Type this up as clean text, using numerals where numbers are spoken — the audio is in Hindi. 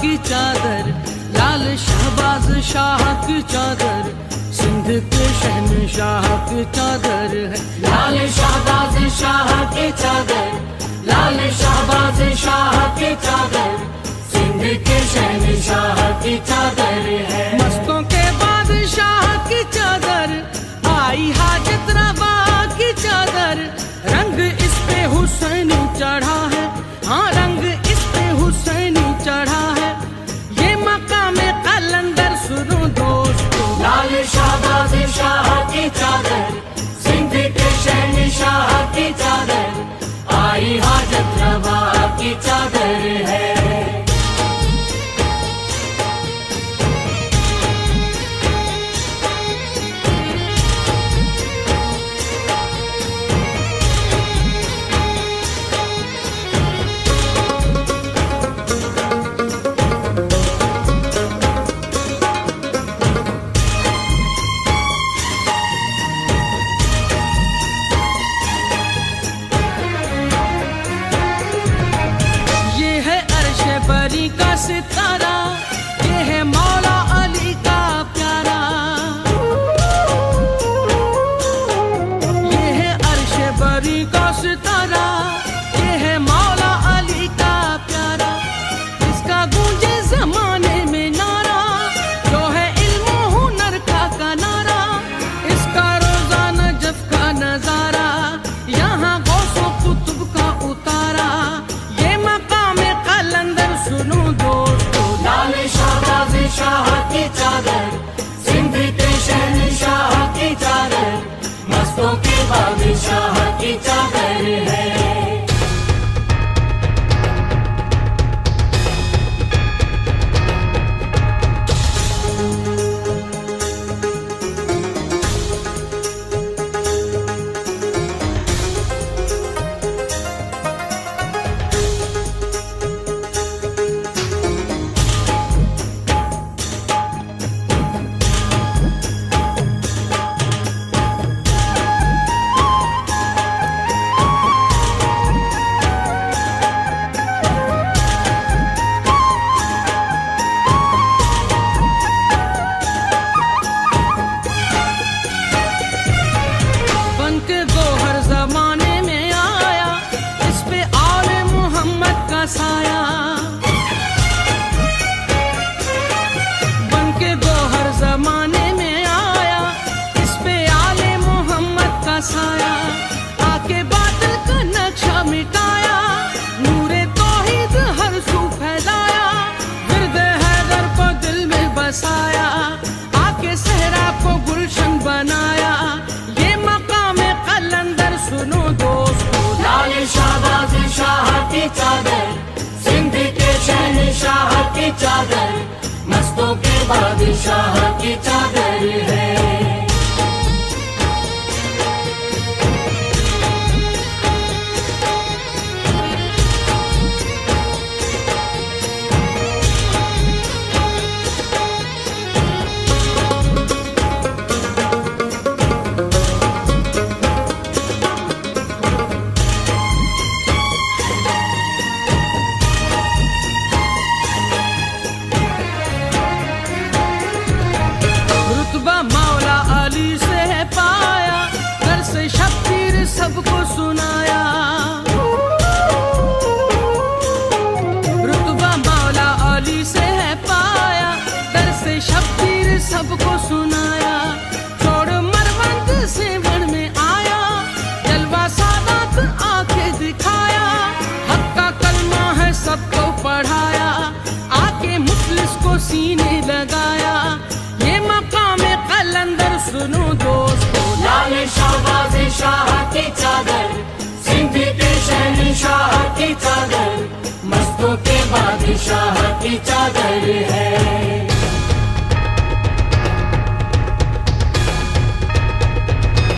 की चादर, लाल शहबाज शाह की चादर, सिंध के शहनशाह की चादर है। लाल शहबाज शाह की चादर, लाल शहबाज शाह की चादर, सिंध के शहनशाह की चादर है। मस्तों के बादशाह की चादर, आई हाजत रवा की चादर, रंग इस पे हुसैनी चढ़ा है, हाँ रंग इस पे हुसैनी चढ़ा है। ये मकामे कलंदर सुनो दोस्तों। लाल शहबाज शाह की चादर, सिंध के शहनशाह की चादर, आई हाजत रवा की चादर है। बरी का सितारा, ये है मौला अली का प्यारा। ये है अर्श बरी का सितारा, ये है मौला अली का प्यारा। इसका गूंजे जमाने में नारा, जो है इल्म हुनर का नारा। इसका रोजा नजफ का नजारा, यहाँ गौसो कुतुब का उतारा। ये मकामे कलंदर सुनो दोस्तों। लाल शहबाज शाह की चादर, सिंध के शहनशाह की चादर, मस्तों के बादशाह की चादर है। जमाने में आया, इस पे आले मोहम्मद का साया। बनके गोहर जमाने में आया, इस पे आले मोहम्मद का साया। आके बादल का नक्शा मिटाया, नूरे तौहीद हर सू फैलाया। विर्द हैदर को दिल में बसाया, आके सहरा को गुलशन बनाया। ये मकामे कलंदर सुनो दोस्तों। लाल शहबाज शाह की चादर, सिंध के शहनशाह की चादर, मस्तों के बादशाह की चादर है। मौला अली से है पाया, घर से शब्बीर सबको सुनाया। रुतबा मौला अली से है पाया, घर से शब्बीर सबको सुनाया। छोड़ मरवंत से वन में आया, जलवा सादात आंखें दिखाया। हक का कलमा है सबको पढ़ाया, आके मुफलिस को सीने लगाया। ये मकामे कलंदर सुनो दोस्तों। लाल शहबाज शाह की चादर, सिंध के शहनशाह की चादर, मस्तों के बादशाह की चादर है।